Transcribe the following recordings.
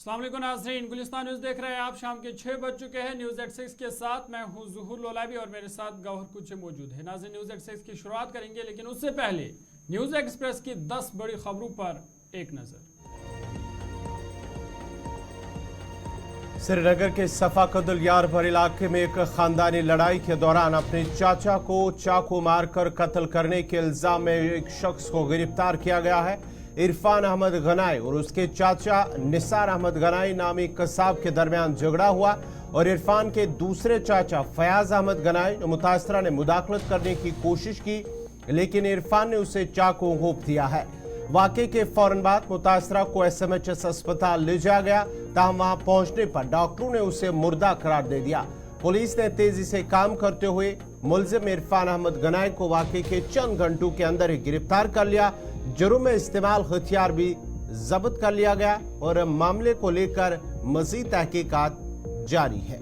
अस्सलाम वालेकुम नाज़रीन, गुलिस्तान न्यूज़ देख रहे हैं आप। शाम के 6 बज चुके हैं। न्यूज़ एट 6 के साथ मैं हूं ज़ुहूर लोलाबी और मेरे साथ गौहर कुछ मौजूद है। नाज़रीन, न्यूज़ एट 6 की शुरुआत करेंगे, लेकिन उससे पहले न्यूज़ एक्सप्रेस की 10 बड़ी खबरों पर एक नज़र। श्रीनगर के सफाकतुल यारपुर इलाके में एक खानदानी लड़ाई के दौरान अपने चाचा को चाकू मारकर कत्ल करने के इल्जाम में एक शख्स को गिरफ्तार किया गया है। इरफान अहमद गनाई और उसके चाचा निसार अहमद गनाई नामी कसाब के दरमियान झगड़ा हुआ और इरफान के दूसरे चाचा फयाज अहमद गनाई मुतासरा ने मुदाखलत करने की कोशिश की, लेकिन इरफान ने उसे चाकू घोंप दिया है। वाकये के फौरन बाद मुतासरा को SMHS अस्पताल ले जाया गया, ताहम वहां पहुंचने पर डॉक्टरों ने उसे मुर्दा करार दे दिया। पुलिस ने तेजी से काम करते हुए मुलजिम इरफान अहमद गनाई को वाकये के चंद घंटों के अंदर ही गिरफ्तार कर लिया। जुर्म में इस्तेमाल हथियार भी जब्त कर लिया गया और मामले को लेकर मजीद तहकीकात जारी है।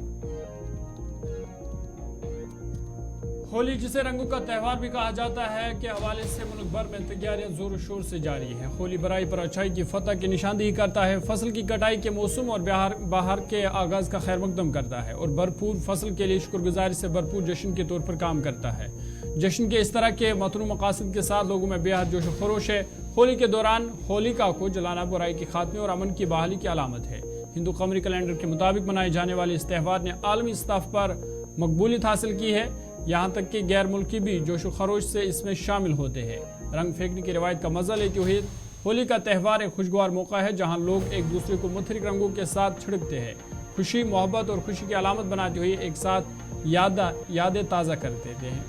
होली, जिसे रंगों का त्यौहार भी कहा जाता है, के हवाले से मुल्क भर में तैयारियां जोर शोर से जारी है। होली बुराई पर अच्छाई की फतह की निशानदेही करता है, फसल की कटाई के मौसम और बहार के आगाज का खैर मकदम करता है और भरपूर फसल के लिए शुक्रगुजारी से भरपूर जश्न के तौर पर काम करता है। जश्न के इस तरह के मतनू मकासद के साथ लोगों में बेहद जोश खरोश है। होली के दौरान होलिका को जलाना बुराई के खात्मे और अमन की बहाली की अलामत है। हिंदू कमरी कैलेंडर के मुताबिक मनाए जाने वाले इस त्यौहार ने आलमी सतह पर मकबूलियत हासिल की है। यहाँ तक कि गैर मुल्की भी जोश खरोश से इसमें शामिल होते हैं। रंग फेंकने की रिवायत का मजा लेते हुए होली का त्यौहार एक खुशगवार मौका है, जहाँ लोग एक दूसरे को मुख्तलिफ रंगों के साथ छिड़कते हैं, खुशी, मोहब्बत और खुशी की अलामत बनाते हुए एक साथ यादें ताज़ा कर देते हैं।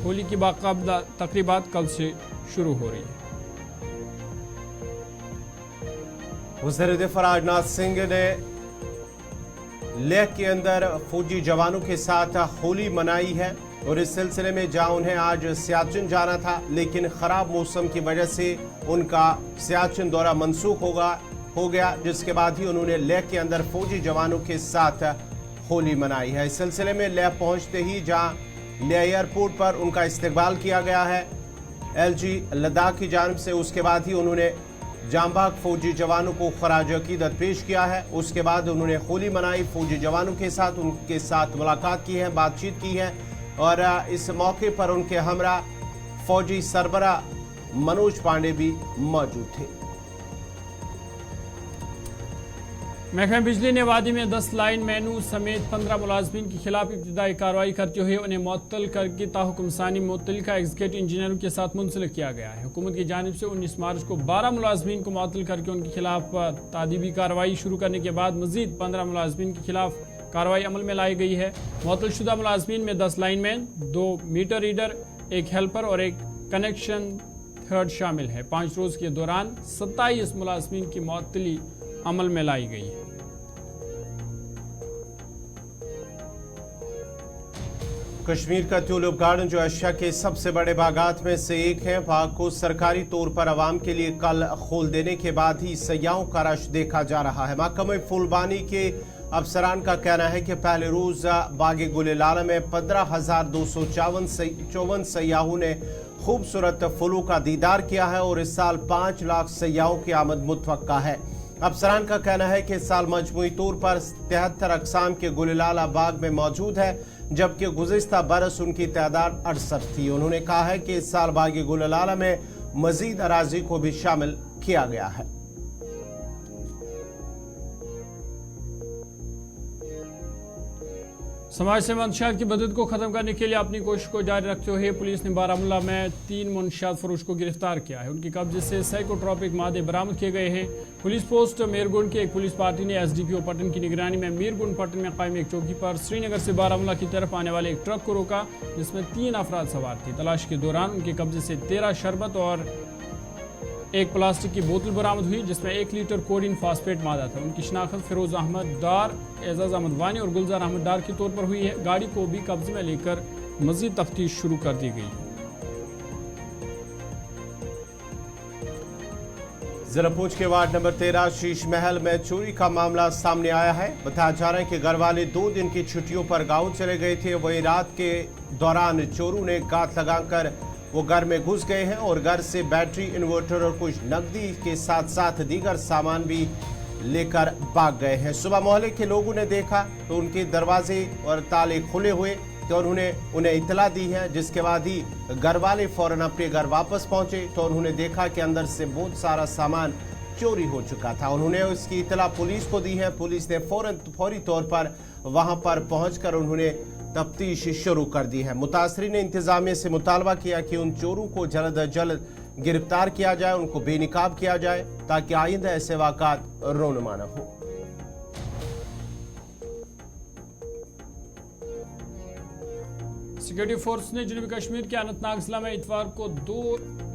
होली की बाकायदा तकरीबात कल से शुरू हो रही है। वज़ीर दिफ़ा राजनाथ सिंह ने लेह के अंदर फौजी जवानों के साथ होली मनाई है और इस सिलसिले में जहां उन्हें आज सियाचिन जाना था, लेकिन खराब मौसम की वजह से उनका सियाचिन दौरा मनसूख हो गया, जिसके बाद ही उन्होंने लेह के अंदर फौजी जवानों के साथ होली मनाई है। इस सिलसिले में लेह पहुंचते ही जहां लेह एयरपोर्ट पर उनका इस्तकबाल किया गया है LG लद्दाख की जानिब से, उसके बाद ही उन्होंने जांबाग फौजी जवानों को खराज अकीदत पेश किया है। उसके बाद उन्होंने होली मनाई, फौजी जवानों के साथ उनके साथ मुलाकात की है, बातचीत की है और इस मौके पर उनके हमरा फौजी सरबरा मनोज पांडे भी मौजूद थे। महकमा बिजली ने वादी में 10 लाइन मैनू समेत 15 मुलाजमीन के खिलाफ इब्तिदाई कार्रवाई करते हुए उन्हें मुअत्तल करके ताहुकुम सानी मुतल्लिका एग्जीक्यूटिव इंजीनियरों के साथ मुंसलिक किया गया है। हुकूमत की जानिब से 19 मार्च को 12 मुलाजमीन को मुअत्तल करके उनके खिलाफ तादीबी कार्रवाई शुरू करने के बाद मजीद 15 मुलाजमीन के खिलाफ कार्रवाई अमल में लाई गई है। मुअत्तल शुदा मुलाजमीन में 10 लाइनमैन, 2 मीटर रीडर, 1 हेल्पर और 1 कनेक्शन थर्ड शामिल है। 5 रोज के दौरान 27 मुलाजमीन की मुअत्तली अमल में लाई गई है। कश्मीर का ट्यूलिप गार्डन, जो एशिया के सबसे बड़े बागात में से एक है, बाग को सरकारी तौर पर आवाम के लिए कल खोल देने के बाद ही सयाहों का रश देखा जा रहा है। महकमा फूलबानी के अफसरान का कहना है कि पहले रोज बाग गुल-ए-लाला में 15,254 सयाहों ने खूबसूरत फूलों का दीदार किया है और इस साल 5 लाख सयाहों की आमद मुतवक्का है। अफसरान का कहना है कि इस साल मजमूई तौर पर 73 अक़साम के गुल-ए-लाला बाग में मौजूद है, जबकि गुज़िश्ता बरस उनकी तादाद 68 थी। उन्होंने कहा है कि इस साल बाग गुल-ए-लाला में मजीद अराजी को भी शामिल किया गया है। समाज से मंशियात की बदत को खत्म करने के लिए अपनी कोशिश को जारी रखते हुए पुलिस ने बारामूला में 3 मुनशियात फरोश को गिरफ्तार किया है। उनके कब्जे से साइकोट्रॉपिक मादे बरामद किए गए हैं। पुलिस पोस्ट मीरगुंड की एक पुलिस पार्टी ने SDPO पटन की निगरानी में मीरगुंड पटन में कायम एक चौकी पर श्रीनगर से बारामूला की तरफ आने वाले एक ट्रक को रोका, जिसमें 3 अफराद सवार थे। तलाश के दौरान उनके कब्जे से 13 शरबत और एक प्लास्टिक की बोतल बरामद हुई, जिसमें 1 लीटर कोडिन फास्फेट मादा था। उनकी शनाख्त फिरोज अहमद डार, एजाज अहमद वानी और गुलजार अहमद डार के तौर पर हुई है। गाड़ी को भी कब्जे में लेकर मजीद तफ्तीश शुरू कर दी गई है। जिला पूंछ के वार्ड नंबर 13 शीश महल में चोरी का मामला सामने आया है। बताया जा रहा है कि घर वाले 2 दिन की छुट्टियों पर गांव चले गए थे। वही रात के दौरान चोरों ने गात लगाकर वो घर में घुस गए हैं और घर से बैटरी, इन्वर्टर और कुछ नकदी के साथ साथ दीगर सामान भी लेकर भाग गए हैं। सुबह मोहल्ले के लोगों ने देखा तो उनके दरवाजे और ताले खुले हुए तो उन्होंने उन्हें इतला दी है, जिसके बाद ही घर वाले फौरन अपने घर वापस पहुंचे तो उन्होंने देखा कि अंदर से बहुत सारा सामान चोरी हो चुका था। उन्होंने उसकी इतला पुलिस को दी है। पुलिस ने फौरी तौर पर वहां पर पहुंचकर उन्होंने तफ्तीश शुरू कर दी है। मुतासरीन ने इंतजामिया से मुतालबा किया कि उन चोरों को जल्द अज जल्द गिरफ्तार किया जाए, उनको बेनकाब किया जाए ताकि आइंदा ऐसे वाक़ात रोनुमा न हो। सिक्योरिटी फोर्स ने जनूबी कश्मीर के अनंतनाग जिला में इतवार को 2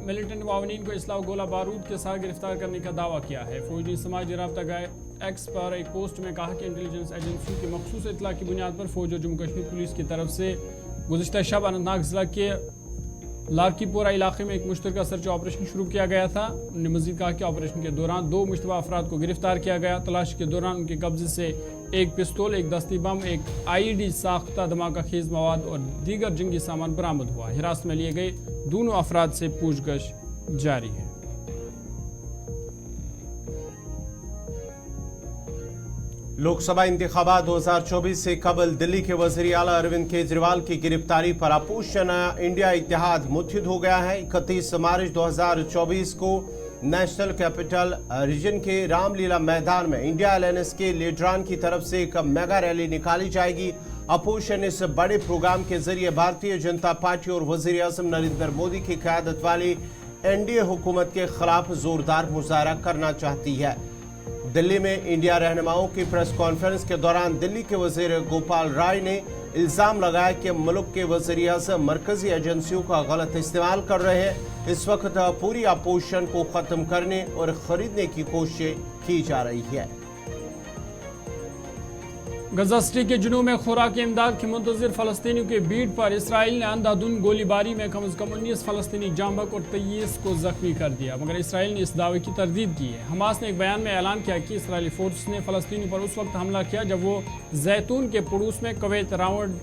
मिलिटेंट मावनीन को इसलाह गोला बारूद के साथ गिरफ्तार करने का दावा किया है। फौज ने समाजी राब्ता गए एक्स पर एक पोस्ट में कहा कि इंटेलिजेंस एजेंसियों की मखसूस इतला की बुनियाद पर फौज और जम्मू कश्मीर पुलिस की तरफ से गुज़िश्ता शब अनंतनाग जिला के लारकीपोरा इलाके में एक मुश्तरका सर्च ऑपरेशन शुरू किया गया था। उन्होंने मजीद कहा कि ऑपरेशन के दौरान 2 मुश्तबा अफराद को गिरफ्तार किया गया। तलाशी के दौरान उनके कब्जे से एक पिस्तौल, एक दस्ती बम, एक IED साख्ता धमाका खेज मवाद और दीगर जंगी सामान बरामद हुआ। हिरासत में लिए गए दोनों अफराद से पूछताछ जारी है। लोकसभा इंतखाबात 2024 से कबल दिल्ली के वज़ीर आला अरविंद केजरीवाल की गिरफ्तारी पर अपोजिशन इंडिया इत्तेहाद मुत्तहिद हो गया है। 31 मार्च 2024 को नेशनल कैपिटल रीजन के रामलीला मैदान में इंडिया अलायंस के लीडरान की तरफ से एक मेगा रैली निकाली जाएगी। अपोजिशन इस बड़े प्रोग्राम के जरिए भारतीय जनता पार्टी और वज़ीर आज़म नरेंद्र मोदी की क़यादत वाली NDA हुकूमत के खिलाफ जोरदार मुजाहरा करना चाहती है। दिल्ली में इंडिया रहनुमाओं की प्रेस कॉन्फ्रेंस के दौरान दिल्ली के वज़ीर गोपाल राय ने इल्ज़ाम लगाया कि मुल्क के वज़ीर आज़म मरकजी एजेंसियों का गलत इस्तेमाल कर रहे हैं। इस वक्त पूरी अपोजिशन को ख़त्म करने और ख़रीदने की कोशिश की जा रही है। गजा सिटी के जुनूब में खुराक इमदाद की मुंतज़िर फ़लस्तीनियों के बीट पर इसराइल ने अंधाधुंध गोलीबारी में कम से कम 19 फ़लस्तीनी जाँ बहक और 23 को जख्मी कर दिया, मगर इसराइल ने इस दावे की तरदीद की है। हमास ने एक बयान में ऐलान किया कि इसराइली फोर्स ने फ़लस्तीनियों पर उस वक्त हमला किया जब वो जैतून के पड़ोस में कवैत राउंड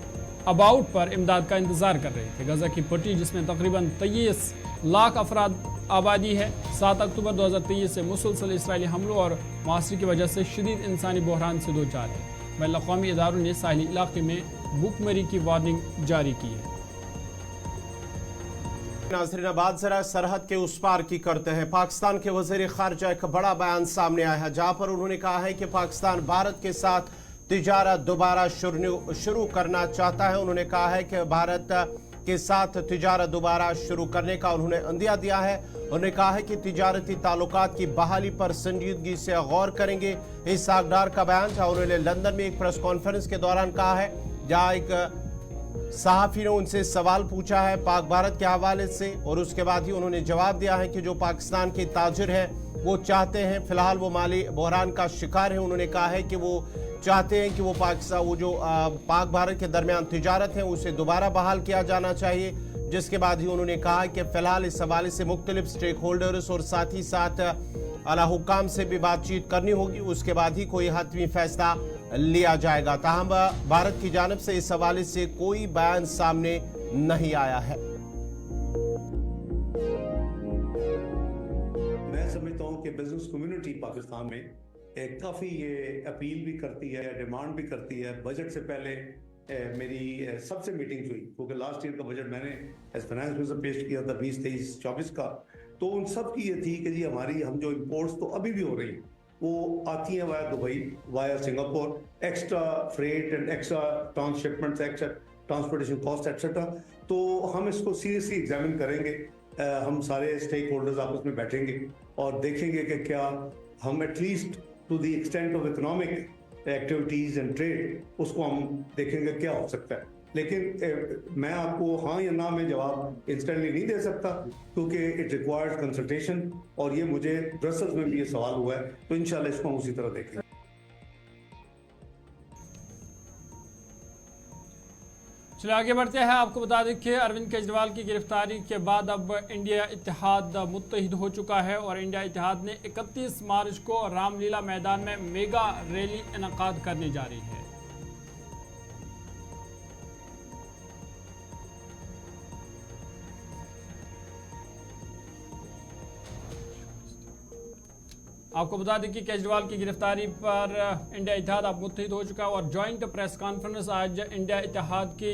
अबाउट पर इमदाद का इंतजार कर रहे थे। गजा की पट्टी जिसमें तकरीबन 23 लाख अफराद आबादी है, 7 अक्टूबर 2023 से मुसलसल इसराइली हमलों और मुआसरे की वजह से शदीद इंसानी बहरान से दो चार है। बैनुल-अक़वामी इदारों ने साहिली इलाके में भूखमरी की वार्निंग जारी की है। नाज़रीन, अब जरा सरहद के उस पार की करते हैं। पाकिस्तान के वज़ीर ख़ारिजा एक बड़ा बयान सामने आया है, जहां पर उन्होंने कहा है कि पाकिस्तान भारत के साथ तिजारत दोबारा शुरू करना चाहता है। उन्होंने कहा है कि भारत के साथ तिजारत दोबारा शुरू करने का उन्होंने अंदिया दिया है। उन्होंने कहा है कि तिजारती ताल्लुकात की बहाली पर संजीदगी से गौर करेंगे। इस सागदार का बयान था उन्होंने लंदन में एक प्रेस कॉन्फ्रेंस के दौरान कहा है, जहां एक सहाफ़ी ने उनसे सवाल पूछा है पाक भारत के हवाले से, और उसके बाद ही उन्होंने जवाब दिया है कि जो पाकिस्तान के ताजिर हैं वो चाहते हैं, फिलहाल वो माली बहरान का शिकार है। उन्होंने कहा है कि वो चाहते हैं कि वो पाक भारत के दरमियान तिजारत है उसे दोबारा बहाल किया जाना चाहिए। जिसके बाद ही उन्होंने कहा कि फिलहाल इस हवाले से मुख्तलिफ स्टेक होल्डर्स और साथ ही साथ आला हुक्काम से भी बातचीत करनी होगी, उसके बाद ही कोई हतमी फैसला लिया जाएगा। ताहम भारत की जानिब से इस हवाले से कोई बयान सामने नहीं आया है। मैं समझता हूँ कि बिजनेस कम्युनिटी पाकिस्तान में काफ़ी ये अपील भी करती है, डिमांड भी करती है। बजट से पहले मेरी सबसे मीटिंग्स हुई, क्योंकि लास्ट ईयर का बजट मैंने एज फाइनेंस मिनिस्टर पेश किया था 2023-24 का, तो उन सब की ये थी कि जी हम जो इम्पोर्ट्स तो अभी भी हो रही वो आती हैं via Dubai, via Singapore, extra freight and extra transshipments, extra transportation cost etcetera. तो हम इसको सीरियसली एग्जामिन करेंगे। हम सारे स्टेक होल्डर्स आपस में बैठेंगे और देखेंगे कि क्या हम at least to the extent of economic activities and trade उसको हम देखेंगे क्या हो सकता है। लेकिन मैं आपको हाँ या ना में जवाब इंस्टेंटली नहीं दे सकता, क्योंकि इट रिक्वायर्स कंसल्टेशन, और ये मुझे ब्रसेल्स में भी ये सवाल हुआ है, तो इंशाल्लाह इसको हम उसी तरह देखेंगे। चलिए आगे बढ़ते हैं। आपको बता दें कि अरविंद केजरीवाल की गिरफ्तारी के बाद अब इंडिया इत्तेहाद मुत्तहिद हो चुका है और इंडिया इत्तेहाद ने 31 मार्च को रामलीला मैदान में मेगा रैली इनेकाद करने जा रही है। आपको बता दें कि केजरीवाल की गिरफ्तारी पर इंडिया इत्तेहाद अब मुत्तहिद हो चुका है और जॉइंट प्रेस कॉन्फ्रेंस आज इंडिया इत्तेहाद के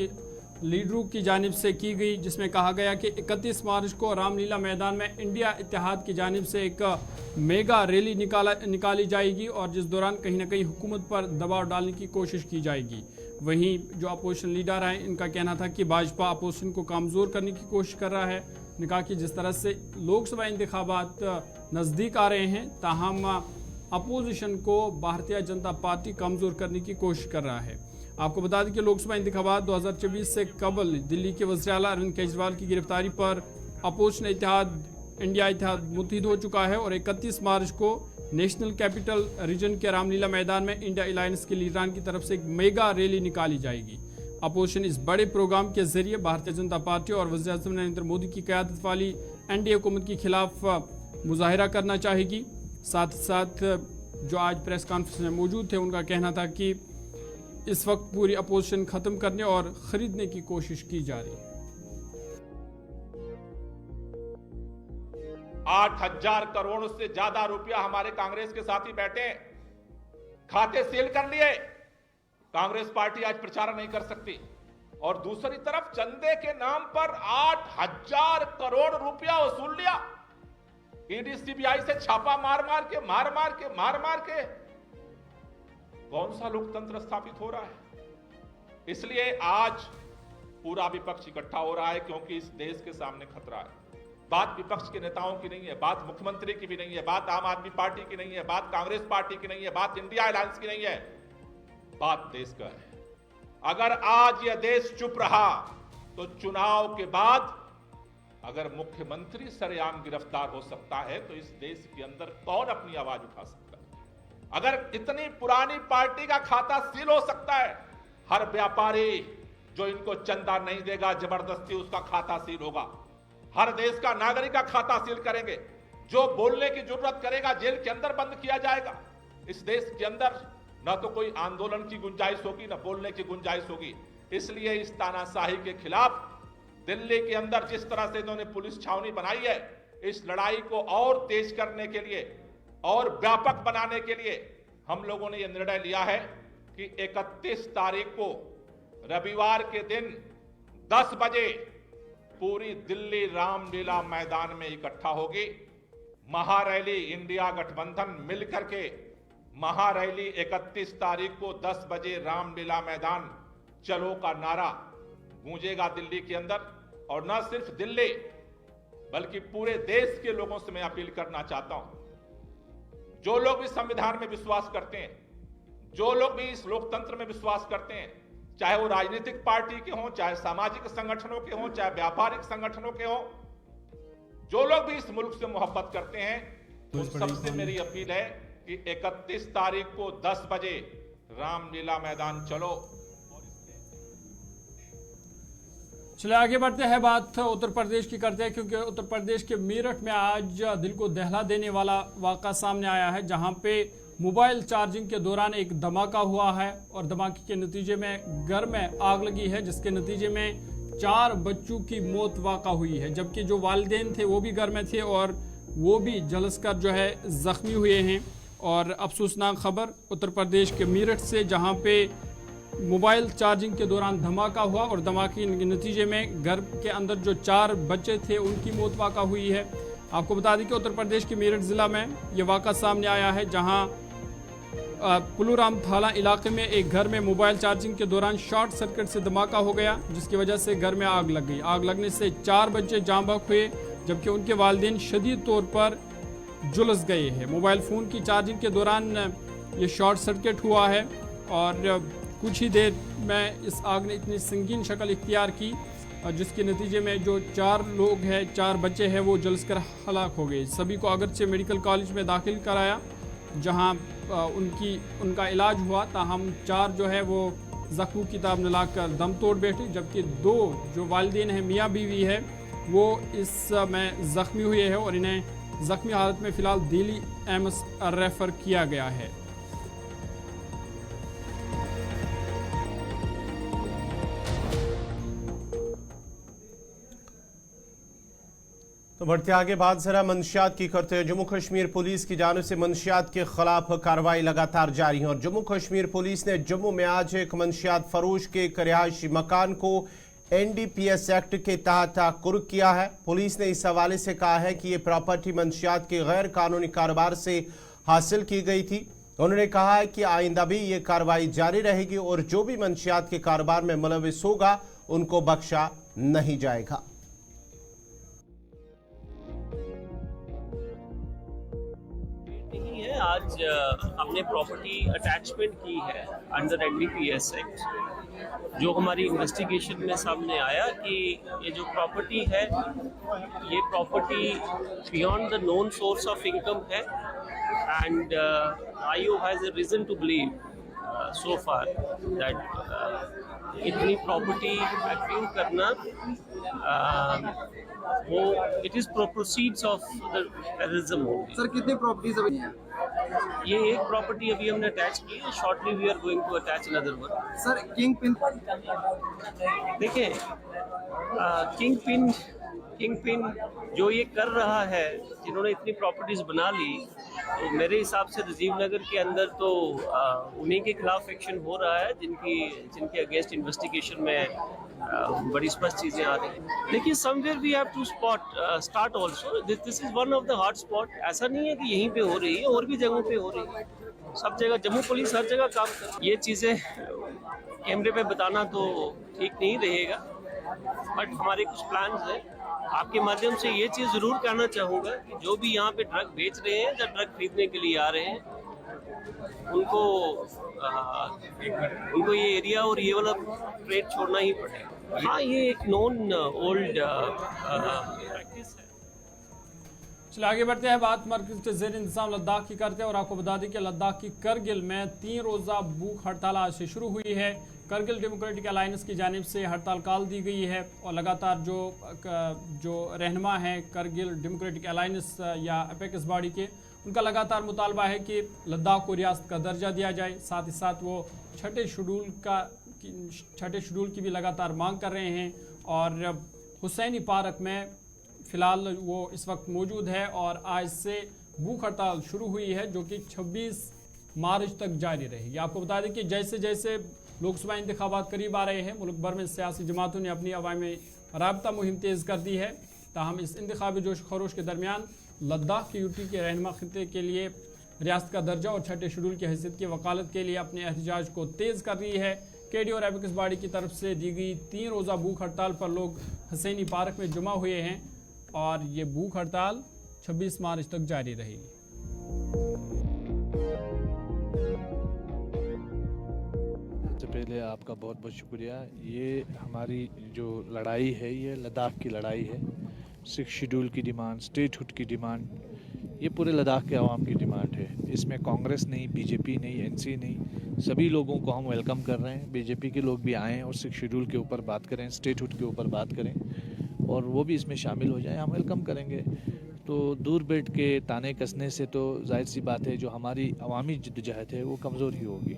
लीडरों की जानिब से की गई, जिसमें कहा गया कि 31 मार्च को रामलीला मैदान में इंडिया इत्तेहाद की जानिब से एक मेगा रैली निकाली जाएगी और जिस दौरान कहीं ना कहीं हुकूमत पर दबाव डालने की कोशिश की जाएगी। वहीं जो अपोजिशन लीडर हैं, इनका कहना था कि भाजपा अपोजिशन को कमज़ोर करने की कोशिश कर रहा है। ने कहा कि जिस तरह से लोकसभा इंतखाबात नज़दीक आ रहे हैं, ताहम अपोजिशन को भारतीय जनता पार्टी कमज़ोर करने की कोशिश कर रहा है। आपको बता दें कि लोकसभा इंतखाबात 2024 से कबल दिल्ली के वज़ीर आला अरविंद केजरीवाल की गिरफ्तारी पर अपोजिशन इंडिया इत्तेहाद मुत्तहिद हो चुका है और 31 मार्च को नेशनल कैपिटल रीजन के रामलीला मैदान में इंडिया अलायंस के लीडरान की तरफ से एक मेगा रैली निकाली जाएगी। अपोजिशन इस बड़े प्रोग्राम के जरिए भारतीय जनता पार्टी और वज़ीर आज़म नरेंद्र मोदी की क़यादत वाली एनडीए हुकूमत के खिलाफ मुजाहिरा करना चाहेगी। साथ ही साथ जो आज प्रेस कॉन्फ्रेंस में मौजूद थे, उनका कहना था कि इस वक्त पूरी अपोजिशन खत्म करने और खरीदने की कोशिश की जा रही है। 8,000 करोड़ से ज्यादा रुपया हमारे कांग्रेस के साथी बैठे, खाते सील कर लिए। कांग्रेस पार्टी आज प्रचार नहीं कर सकती और दूसरी तरफ चंदे के नाम पर 8,000 करोड़ रुपया वसूल लिया। ईडी सीबीआई से छापा मार मार के कौन सा लोकतंत्र स्थापित हो रहा है? इसलिए आज पूरा विपक्ष इकट्ठा हो रहा है क्योंकि इस देश के सामने खतरा है। बात विपक्ष के नेताओं की नहीं है, बात मुख्यमंत्री की भी नहीं है, बात आम आदमी पार्टी की नहीं है, बात कांग्रेस पार्टी की नहीं है, बात इंडिया अलायंस की नहीं है, बात देश का है। अगर आज यह देश चुप रहा तो चुनाव के बाद अगर मुख्यमंत्री सरेआम गिरफ्तार हो सकता है तो इस देश के अंदर कौन अपनी आवाज उठा सकता है? अगर इतनी पुरानी पार्टी का खाता सील हो सकता है, हर व्यापारी जो इनको चंदा नहीं देगा जबरदस्ती उसका खाता सील होगा, हर देश का नागरिक का खाता सील करेंगे, जो बोलने की जरूरत करेगा जेल के अंदर बंद किया जाएगा। इस देश के अंदर न तो कोई आंदोलन की गुंजाइश होगी न बोलने की गुंजाइश होगी। इसलिए इस तानाशाही के खिलाफ दिल्ली के अंदर जिस तरह से इन्होंने पुलिस छावनी बनाई है, इस लड़ाई को और तेज करने के लिए और व्यापक बनाने के लिए हम लोगों ने यह निर्णय लिया है कि 31 तारीख को रविवार के दिन 10 बजे पूरी दिल्ली रामलीला मैदान में इकट्ठा होगी। महारैली इंडिया गठबंधन मिलकर के महारैली 31 तारीख को 10 बजे रामलीला मैदान चलो का नारा गूंजेगा दिल्ली के अंदर। और न सिर्फ दिल्ली बल्कि पूरे देश के लोगों से मैं अपील करना चाहता हूं, जो लोग भी संविधान में विश्वास करते हैं, जो लोग भी इस लोकतंत्र में विश्वास करते हैं, चाहे वो राजनीतिक पार्टी के हों, चाहे सामाजिक संगठनों के हों, चाहे व्यापारिक संगठनों के हों, जो लोग भी इस मुल्क से मोहब्बत करते हैं, उन सबसे मेरी अपील है कि 31 तारीख को 10 बजे रामलीला मैदान चलो। चलिए आगे बढ़ते हैं, बात उत्तर प्रदेश की करते हैं, क्योंकि उत्तर प्रदेश के मेरठ में आज दिल को दहला देने वाला वाक़ा सामने आया है, जहां पे मोबाइल चार्जिंग के दौरान एक धमाका हुआ है और धमाके के नतीजे में घर में आग लगी है, जिसके नतीजे में 4 बच्चों की मौत वाक़ा हुई है, जबकि जो वालिदैन थे वो भी घर में थे और वो भी झुलसकर जो है ज़ख्मी हुए हैं। और अफसोसनाक खबर उत्तर प्रदेश के मेरठ से, जहाँ पे मोबाइल चार्जिंग के दौरान धमाका हुआ और धमाके के नतीजे में घर के अंदर जो 4 बच्चे थे उनकी मौत वाक़ा हुई है। आपको बता दें कि उत्तर प्रदेश के मेरठ ज़िला में ये वाक़ा सामने आया है, जहां पुलूराम थाना इलाके में एक घर में मोबाइल चार्जिंग के दौरान शॉर्ट सर्किट से धमाका हो गया, जिसकी वजह से घर में आग लग गई। आग लगने से 4 बच्चे जाँ बहक हुए, जबकि उनके वालिदैन शदीद तौर पर झुलस गए हैं। मोबाइल फ़ोन की चार्जिंग के दौरान ये शॉर्ट सर्किट हुआ है और कुछ ही देर में इस आग ने इतनी संगीन शक्ल इख्तियार की, जिसके नतीजे में जो 4 लोग हैं, 4 बच्चे हैं, वो जलकर हलाक हो गए। सभी को अगरचे मेडिकल कॉलेज में दाखिल कराया, जहां उनका इलाज हुआ, ताहम 4 जो है वो जख्मों की ताब न लाकर दम तोड़ बैठे, जबकि 2 जो वालिदैन हैं, मियाँ बीवी है, वो इसमें ज़ख्मी हुए हैं और इन्हें ज़ख्मी हालत में फ़िलहाल दिल्ली एम्स रेफ़र किया गया है। तो बढ़ते आगे बात जरा मंशियात की करते हैं। जम्मू कश्मीर पुलिस की जानिब से मंशियात के खिलाफ कार्रवाई लगातार जारी है और जम्मू कश्मीर पुलिस ने जम्मू में आज एक मंशियात फरोश के एक रिहायशी मकान को NDPS एक्ट के तहत कुर्क किया है। पुलिस ने इस हवाले से कहा है कि ये प्रॉपर्टी मंशियात के गैर कानूनी कारोबार से हासिल की गई थी। उन्होंने कहा है कि आइंदा भी ये कार्रवाई जारी रहेगी और जो भी मंशियात के कारोबार में मुलविस होगा उनको बख्शा नहीं जाएगा। आज हमने प्रॉपर्टी अटैचमेंट की है अंडर NDPS एक्ट, जो हमारी इन्वेस्टिगेशन में सामने आया कि ये जो प्रॉपर्टी है ये property beyond the known source of income है and IO has a reason to believe so far that इतनी प्रॉपर्टी एक्वायर करना वो it is proceeds of the terrorism. Sir कितनी प्रॉपर्टीज अभी हैं? ये एक प्रॉपर्टी अभी हमने अटैच की है, shortly we are going to attach another one. Sir kingpin देखें, किंग पिन जो ये कर रहा है, जिन्होंने इतनी प्रॉपर्टीज बना ली, तो मेरे हिसाब से राजीव नगर के अंदर तो उन्हीं के खिलाफ एक्शन हो रहा है जिनके अगेंस्ट इन्वेस्टिगेशन में बड़ी स्पष्ट चीज़ें आ रही हैं। देखिए, somewhere we have to start also, this is one of the hot spot. ऐसा नहीं है कि यहीं पे हो रही है, और भी जगहों पे हो रही है, सब जगह जम्मू पुलिस हर जगह काम कर। ये चीज़ें कैमरे पे बताना तो ठीक नहीं रहेगा, बट हमारे कुछ प्लान्स हैं। आपके माध्यम से ये चीज़ ज़रूर कहना चाहूँगा कि जो भी यहाँ पे ड्रग बेच रहे हैं या ड्रग खरीदने के लिए आ रहे हैं, उनको ये एरिया और ये वाला ट्रेड छोड़ना ही पड़ेगा। हाँ, ये एक नॉन ओल्ड प्रैक्टिस है। चलिए आगे बढ़ते हैं। बात मरकज़ के ज़ेर इंतज़ाम लद्दाख की करते हैं और आपको बता दें कि लद्दाख की करगिल में 3 रोज़ा भूख हड़ताल आज से शुरू हुई है। करगिल डेमोक्रेटिक अलायंस की जानिब से हड़ताल कॉल दी गई है और लगातार जो रहनुमा हैं करगिल डेमोक्रेटिक अलायंस या अपेक्स बॉडी के, उनका लगातार मुतालबा है कि लद्दाख को रियासत का दर्जा दिया जाए। साथ ही साथ वो छठे शेड्यूल की भी लगातार मांग कर रहे हैं और हुसैनी पार्क में फ़िलहाल वो इस वक्त मौजूद है और आज से भूख हड़ताल शुरू हुई है जो कि 26 मार्च तक जारी रहेगी। आपको बता दें कि जैसे जैसे लोकसभा इंतखाबात करीब आ रहे हैं, मुल्क भर में सियासी जमातों ने अपनी अवामी राबता मुहिम तेज़ कर दी है। ताहम इस इंतखाबी जोश खरोश के दरमियान लद्दाख की यूटी के रहनुमा खित्ते के लिए रियासत का दर्जा और छठे शेड्यूल की हैसियत की वकालत के लिए अपने एहतजाज को तेज़ कर रही है। KD और एपेक्स बॉडी की तरफ से दी गई 3 रोज़ा भूख हड़ताल पर लोग हुसैनी पार्क में जमा हुए हैं और ये भूख हड़ताल 26 मार्च तक जारी रहेगी। सबसे पहले आपका बहुत बहुत शुक्रिया। ये हमारी जो लड़ाई है ये लद्दाख की लड़ाई है। 6 शेड्यूल की डिमांड, स्टेटहुड की डिमांड, ये पूरे लद्दाख के आवाम की डिमांड है। इसमें कांग्रेस नहीं, BJP नहीं, NC नहीं, सभी लोगों को हम वेलकम कर रहे हैं। BJP के लोग भी आएँ और 6 शेड्यूल के ऊपर बात करें, स्टेटहुड के ऊपर बात करें और वो भी इसमें शामिल हो जाएं, हम वेलकम करेंगे। तो दूर बैठ के ताने कसने से तो जाहिर सी बात है जो हमारी अवामी जद्दोजहद है वो कमज़ोर ही होगी।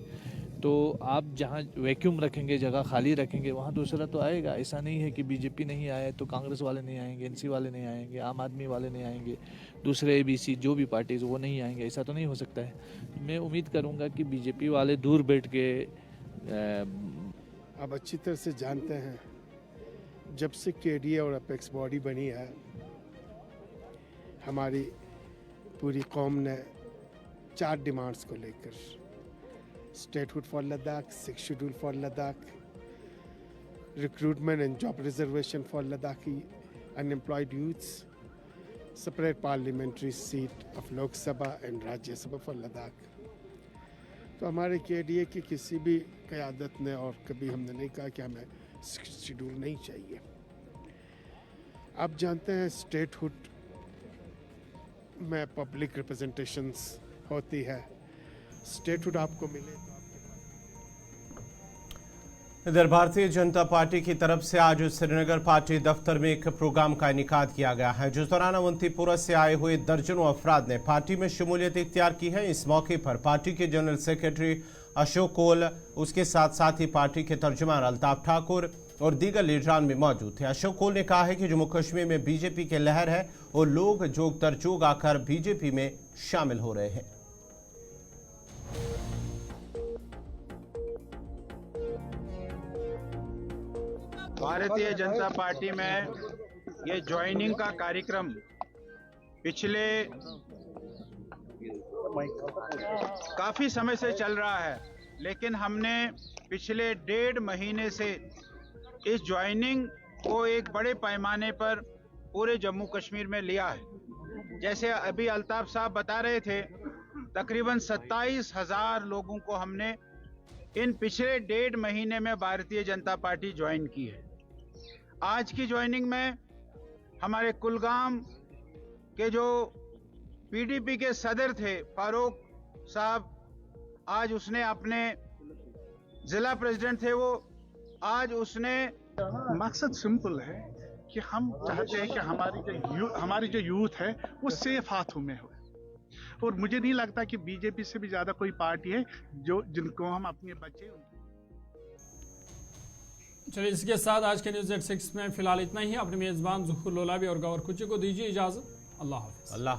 तो आप जहाँ वैक्यूम रखेंगे, जगह खाली रखेंगे, वहाँ दूसरा तो आएगा। ऐसा नहीं है कि BJP नहीं आए तो कांग्रेस वाले नहीं आएंगे, NC वाले नहीं आएंगे, आम आदमी वाले नहीं आएंगे, दूसरे ABC जो भी पार्टीज़ वो नहीं आएंगे, ऐसा तो नहीं हो सकता है। मैं उम्मीद करूँगा कि BJP वाले दूर बैठ के आप अच्छी तरह से जानते हैं, जब से KD और अपेक्स बॉडी बनी है, हमारी पूरी कौम ने 4 डिमांड्स को लेकर, statehood for Ladakh, 6 schedule for Ladakh, recruitment and job reservation for Ladakhi unemployed youths, separate parliamentary seat of Lok Sabha and Rajya Sabha for Ladakh. तो हमारे KDA की किसी भी क़यादत ने और कभी हमने नहीं कहा कि हमें शेड्यूल नहीं चाहिए। आप जानते हैं स्टेटहुड में पब्लिक रिप्रेजेंटेशंस होती है, स्टेटहुड आपको मिले तो इधर भारतीय जनता पार्टी की तरफ से आज श्रीनगर पार्टी दफ्तर में एक प्रोग्राम का इनेकाद किया गया है, जिस दौरान अवंतीपुरा से आए हुए दर्जनों अफराद ने पार्टी में शमूलियत इख्तियार की है। इस मौके पर पार्टी के जनरल सेक्रेटरी अशोक कोल, उसके साथ साथ ही पार्टी के तर्जुमान अल्ताफ ठाकुर और दीगर लीडरान भी मौजूद थे। अशोक कोल ने कहा है कि जम्मू कश्मीर में BJP की लहर है वो लोग जोग तरजोग आकर बीजेपी में शामिल हो रहे हैं। भारतीय जनता पार्टी में ये ज्वाइनिंग का कार्यक्रम पिछले काफी समय से चल रहा है, लेकिन हमने पिछले 1.5 महीने से इस ज्वाइनिंग को एक बड़े पैमाने पर पूरे जम्मू कश्मीर में लिया है। जैसे अभी अल्ताफ साहब बता रहे थे, तकरीबन 27,000 लोगों को हमने इन पिछले 1.5 महीने में भारतीय जनता पार्टी ज्वाइन की है। आज की ज्वाइनिंग में हमारे कुलगाम के जो पीडीपी के सदर थे फारूक साहब, आज उसने अपने जिला प्रेसिडेंट थे, वो आज उसने मकसद सिंपल है कि हम चाहते हैं कि हमारी जो यूथ है वो सेफ हाथों में हो, और मुझे नहीं लगता कि बीजेपी से भी ज्यादा कोई पार्टी है जिनको हम अपने बच्चे। चलिए, इसके साथ आज के न्यूज़ एट 6 में फिलहाल इतना ही। अपने मेजबान ज़ुहूर लोलाबी और गौर कुची को दीजिए इजाज़त। अल्लाह हाफ़िज़। अल्लाह।